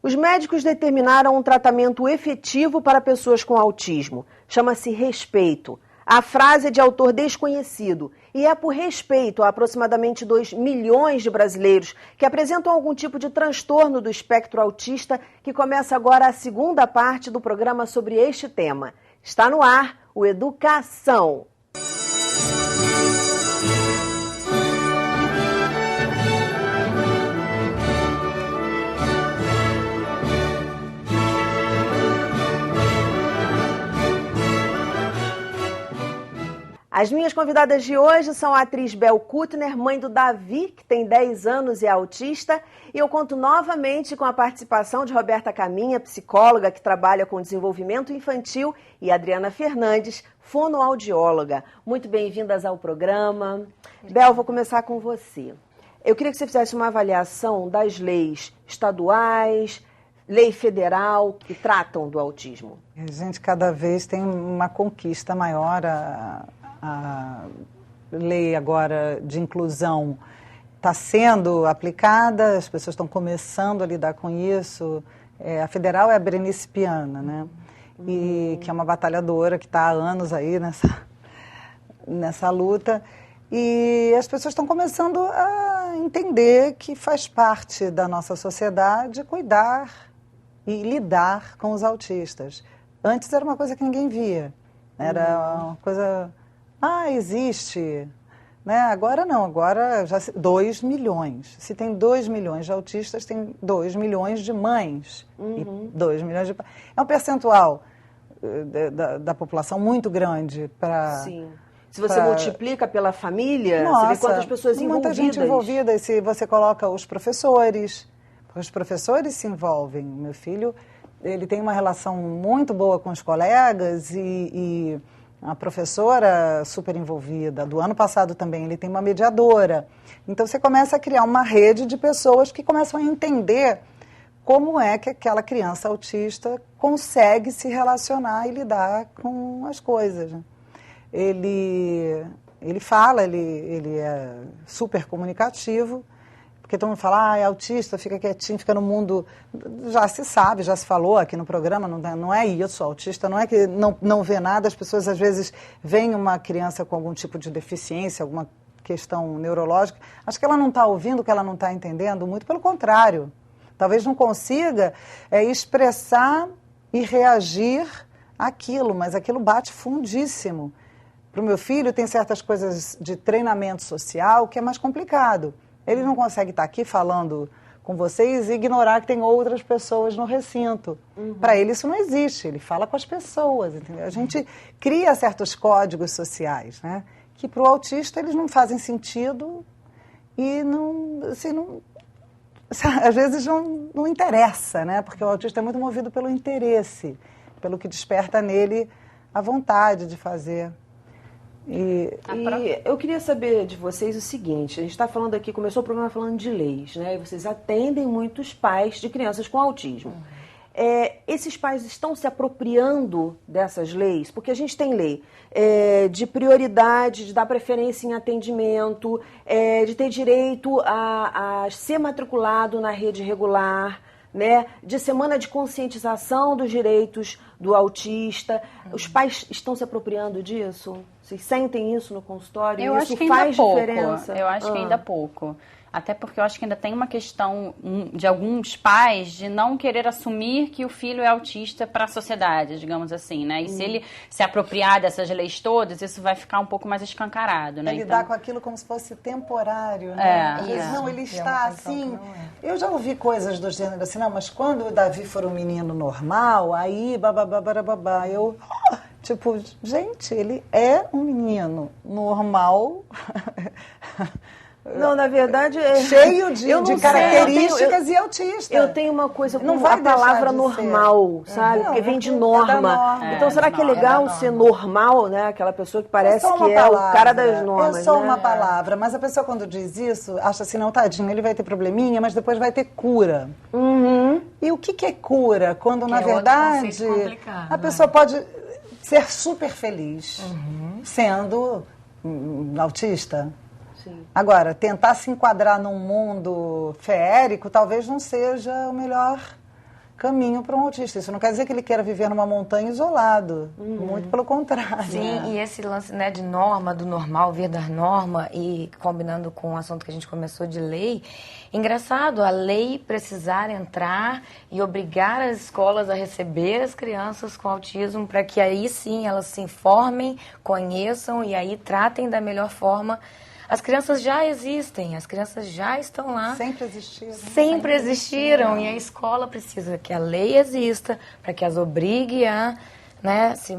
Os médicos determinaram um tratamento efetivo para pessoas com autismo. Chama-se respeito. A frase é de autor desconhecido e é por respeito a aproximadamente 2 milhões de brasileiros que apresentam algum tipo de transtorno do espectro autista que começa agora a segunda parte do programa sobre este tema. Está no ar o Educação. As minhas convidadas de hoje são a atriz Bel Kuttner, mãe do Davi, que tem 10 anos e é autista. E eu conto novamente com a participação de Roberta Caminha, psicóloga que trabalha com desenvolvimento infantil, e Adriana Fernandes, fonoaudióloga. Muito bem-vindas ao programa. Bel, vou começar com você. Eu queria que você fizesse uma avaliação das leis estaduais, lei federal que tratam do autismo. A gente cada vez tem uma conquista maior. A lei agora de inclusão está sendo aplicada, as pessoas estão começando a lidar com isso. A federal é a Berenice Piana, né? E que é uma batalhadora que está há anos aí nessa luta. E as pessoas estão começando a entender que faz parte da nossa sociedade cuidar e lidar com os autistas. Antes era uma coisa que ninguém via. Era uma coisa... existe, né? Agora não, agora já 2 milhões. Se tem 2 milhões de autistas, tem 2 milhões de mães. E 2 milhões de... É um percentual da população muito grande para... Sim. Se você multiplica pela família, Nossa, você vê quantas pessoas envolvidas. Muita gente envolvida. E se você coloca os professores se envolvem. Meu filho, ele tem uma relação muito boa com os colegas e a professora super envolvida. Do ano passado também ele tem uma mediadora. Então você começa a criar uma rede de pessoas que começam a entender como é que aquela criança autista consegue se relacionar e lidar com as coisas. Ele fala, ele é super comunicativo, porque todo mundo fala, é autista, fica quietinho, fica no mundo... Já se sabe, já se falou aqui no programa, não é isso, autista não é que não vê nada, as pessoas às vezes veem uma criança com algum tipo de deficiência, alguma questão neurológica, acho que ela não está ouvindo, que ela não está entendendo, muito pelo contrário. Talvez não consiga expressar e reagir àquilo, mas aquilo bate fundíssimo. Para o meu filho tem certas coisas de treinamento social que é mais complicado. Ele não consegue estar aqui falando com vocês e ignorar que tem outras pessoas no recinto. Para ele isso não existe, ele fala com as pessoas, entendeu? A gente cria certos códigos sociais, né? Que para o autista eles não fazem sentido e às vezes não interessa, né? Porque o autista é muito movido pelo interesse, pelo que desperta nele a vontade de fazer. E eu queria saber de vocês o seguinte, a gente está falando aqui, começou o programa falando de leis, né? E vocês atendem muitos pais de crianças com autismo. Esses pais estão se apropriando dessas leis? Porque a gente tem lei de prioridade, de dar preferência em atendimento, de ter direito a ser matriculado na rede regular, né, de semana de conscientização dos direitos do autista. Os pais estão se apropriando disso? Vocês sentem isso no consultório? Eu isso acho que faz ainda diferença? Pouco. Eu acho que ainda pouco. Até porque eu acho que ainda tem uma questão de alguns pais de não querer assumir que o filho é autista para a sociedade, digamos assim, né? E se ele se apropriar dessas leis todas, isso vai ficar um pouco mais escancarado, né? Lidar com aquilo como se fosse temporário, né? Às vezes, não, ele está assim... Eu já ouvi coisas do gênero assim, não, mas quando o Davi for um menino normal, aí babá, eu... Tipo, gente, ele é um menino normal... Não, na verdade... cheio de características e autista. Eu tenho uma coisa com a palavra normal, sabe? Porque vem de norma. Então, será que é legal ser normal, né? Aquela pessoa que parece que é o cara das normas, é só uma palavra, mas a pessoa quando diz isso, acha assim, não, tadinho, ele vai ter probleminha, mas depois vai ter cura. E o que é cura? Quando, na verdade, a pessoa pode ser super feliz sendo autista. Sim. Agora, tentar se enquadrar num mundo feérico talvez não seja o melhor caminho para um autista. Isso não quer dizer que ele queira viver numa montanha isolado, muito pelo contrário. Sim, e esse lance, né, de norma, do normal, vir da norma, e combinando com o assunto que a gente começou de lei, engraçado, a lei precisar entrar e obrigar as escolas a receber as crianças com autismo para que aí sim elas se informem, conheçam e aí tratem da melhor forma. As crianças já existem, as crianças já estão lá. Sempre existiram. Sempre existiram. E a escola precisa que a lei exista para que as obrigue a, né, se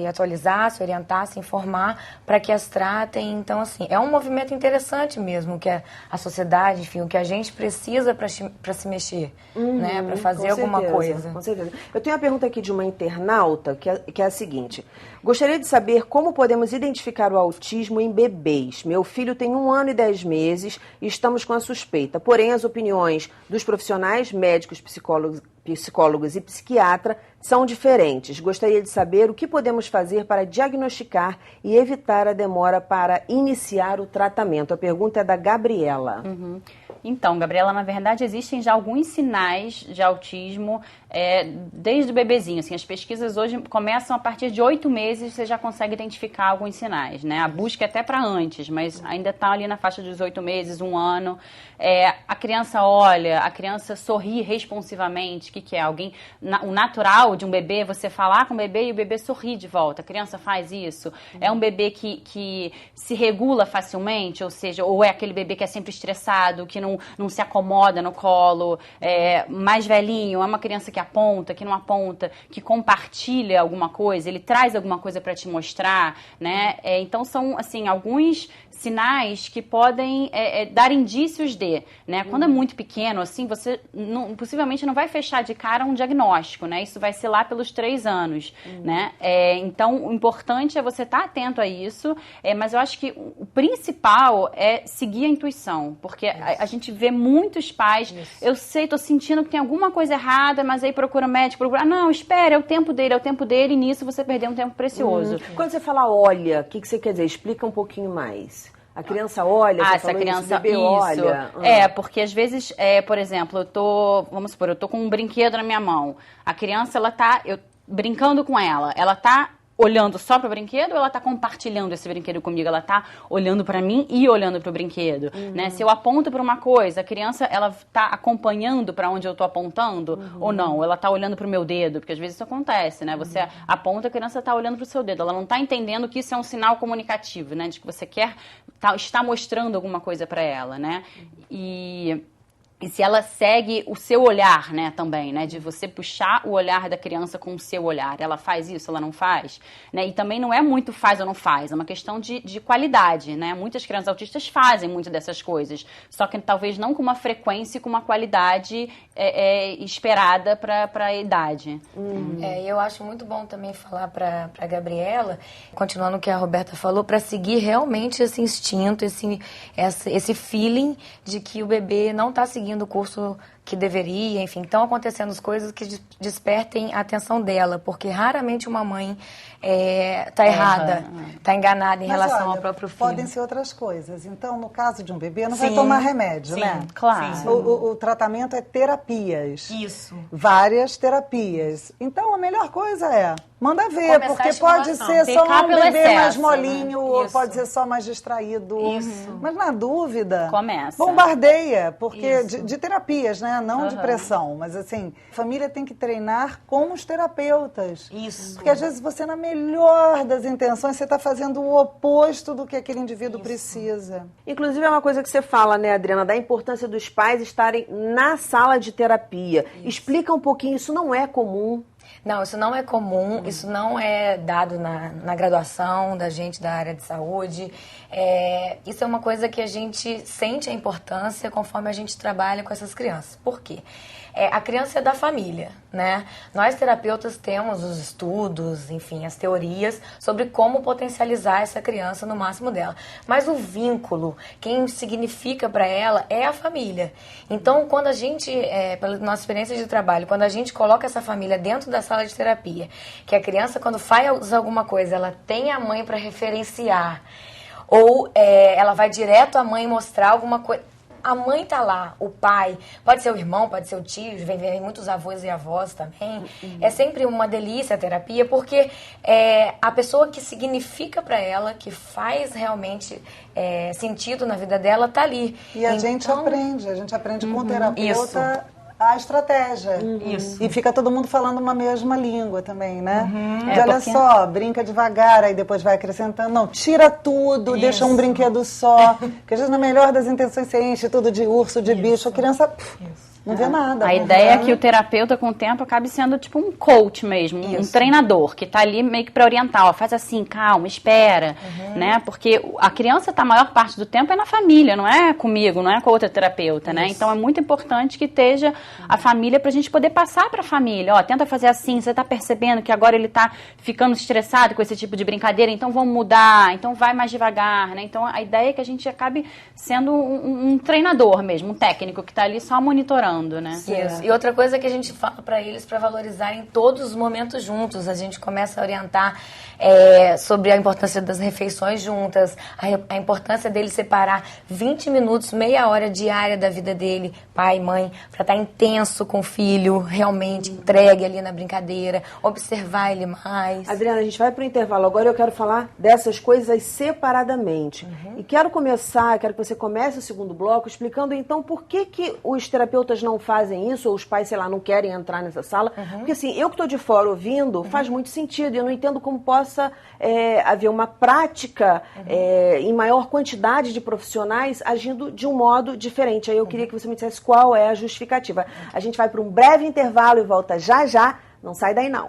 atualizar, se orientar, se informar, para que as tratem. Então, assim, é um movimento interessante mesmo, que a sociedade, enfim, o que a gente precisa para se mexer, né, para fazer alguma coisa. Com certeza. Eu tenho uma pergunta aqui de uma internauta, que é a seguinte. Gostaria de saber como podemos identificar o autismo em bebês. Meu filho tem 1 ano e 10 meses e estamos com a suspeita. Porém, as opiniões dos profissionais, médicos, psicólogos e psiquiatra são diferentes. Gostaria de saber o que podemos fazer para diagnosticar e evitar a demora para iniciar o tratamento. A pergunta é da Gabriela. Então, Gabriela, na verdade, existem já alguns sinais de autismo desde o bebezinho. Assim, as pesquisas hoje começam a partir de 8 meses, você já consegue identificar alguns sinais, né? A busca é até para antes, mas ainda está ali na faixa dos 8 meses, 1 ano. A criança olha, a criança sorri responsivamente. O que é? O natural de um bebê, você falar com o bebê e o bebê sorrir de volta. A criança faz isso. É um bebê que se regula facilmente, ou seja, ou é aquele bebê que é sempre estressado, que não se acomoda no colo, mais velhinho, é uma criança que aponta, que não aponta, que compartilha alguma coisa, ele traz alguma coisa para te mostrar, né? Então, são, assim, alguns sinais que podem dar indícios de, né? Quando é muito pequeno, assim, você possivelmente não vai fechar de cara um diagnóstico, né? Isso vai ser lá pelos 3 anos, né? Então, o importante é você estar atento a isso, mas eu acho que o principal é seguir a intuição, porque a gente vê muitos pais, eu sei, tô sentindo que tem alguma coisa errada, mas aí procura o médico, não, espera, é o tempo dele, e nisso você perdeu um tempo precioso. Quando você fala olha, o que você quer dizer? Explica um pouquinho mais. A criança olha, você essa criança, isso, o bebê olha. Porque às vezes, por exemplo, vamos supor, eu tô com um brinquedo na minha mão. A criança, eu brincando com ela tá olhando só para o brinquedo ou ela está compartilhando esse brinquedo comigo? Ela está olhando para mim e olhando para o brinquedo, né? Se eu aponto para uma coisa, a criança, ela está acompanhando para onde eu estou apontando ou não? Ela está olhando para o meu dedo? Porque às vezes isso acontece, né? Você aponta, a criança está olhando para o seu dedo. Ela não está entendendo que isso é um sinal comunicativo, né? De que você está mostrando alguma coisa para ela, né? E se ela segue o seu olhar, né, também, né, de você puxar o olhar da criança com o seu olhar. Ela faz isso, ela não faz, né, e também não é muito faz ou não faz, é uma questão de qualidade, né. Muitas crianças autistas fazem muito dessas coisas, só que talvez não com uma frequência e com uma qualidade esperada para a idade. Eu acho muito bom também falar para a Gabriela, continuando o que a Roberta falou, para seguir realmente esse instinto, esse feeling de que o bebê não está seguindo o curso que deveria, enfim, estão acontecendo as coisas que despertem a atenção dela, porque raramente uma mãe está errada, está enganada em relação ao próprio filho. Podem ser outras coisas. Então, no caso de um bebê, não vai tomar remédio, né? Claro. O tratamento é terapias. Isso. Várias terapias. Então, a melhor coisa manda ver, Começar porque a pode estimulação. ser só um bebê excesso, mais molinho, ou Isso. pode ser só mais distraído. Isso. Mas, na dúvida, Começa. bombardeia, porque de terapias, né? Não de pressão, mas assim, a família tem que treinar com os terapeutas. Isso. Porque às vezes você, na melhor das intenções, você está fazendo o oposto do que aquele indivíduo precisa. Inclusive, é uma coisa que você fala, né, Adriana, da importância dos pais estarem na sala de terapia. Explica um pouquinho, isso não é comum. Não, isso não é comum, isso não é dado na graduação da gente da área de saúde. Isso é uma coisa que a gente sente a importância conforme a gente trabalha com essas crianças. Por quê? A criança é da família, né? Nós terapeutas temos os estudos, enfim, as teorias sobre como potencializar essa criança no máximo dela. Mas o vínculo, quem significa para ela é a família. Então, quando a gente, pela nossa experiência de trabalho, quando a gente coloca essa família dentro da sala de terapia, que a criança, quando faz alguma coisa, ela tem a mãe para referenciar, ou ela vai direto à mãe mostrar alguma coisa. a mãe tá lá, o pai, pode ser o irmão, pode ser o tio, vem muitos avós e avós também. É sempre uma delícia a terapia, porque a pessoa que significa para ela, que faz realmente sentido na vida dela, tá ali. E a gente aprende com o terapeuta a estratégia. Isso. E fica todo mundo falando uma mesma língua também, né? Olha porque... só, brinca devagar, aí depois vai acrescentando. Não, tira tudo, deixa um brinquedo só. Porque às vezes, na melhor das intenções, você enche tudo de urso, de bicho, a criança não vê nada. A ideia é que o terapeuta, com o tempo, acabe sendo tipo um coach mesmo, um treinador, que tá ali meio que para orientar, ó, faz assim, calma, espera, né? Porque a criança tá a maior parte do tempo na família, não é comigo, não é com a outra terapeuta, né? Então é muito importante que esteja a família pra gente poder passar pra família, ó, tenta fazer assim, você tá percebendo que agora ele tá ficando estressado com esse tipo de brincadeira, então vamos mudar, então vai mais devagar, né? Então a ideia é que a gente acabe sendo um treinador mesmo, um técnico que tá ali só monitorando. Né? Isso. E outra coisa que a gente fala para eles, para valorizarem todos os momentos juntos, a gente começa a orientar sobre a importância das refeições juntas, a importância dele separar 20 minutos, meia hora diária da vida dele, pai, mãe, para estar intenso com o filho, realmente entregue ali na brincadeira, observar ele mais. Adriana, a gente vai para o intervalo. Agora eu quero falar dessas coisas separadamente. E quero que você comece o segundo bloco explicando então por que os terapeutas não fazem isso, ou os pais, sei lá, não querem entrar nessa sala. Porque assim, eu que estou de fora ouvindo, faz muito sentido. E eu não entendo como possa haver uma prática em maior quantidade de profissionais agindo de um modo diferente. Aí eu queria que você me dissesse qual é a justificativa. A gente vai para um breve intervalo e volta já já. Não sai daí não.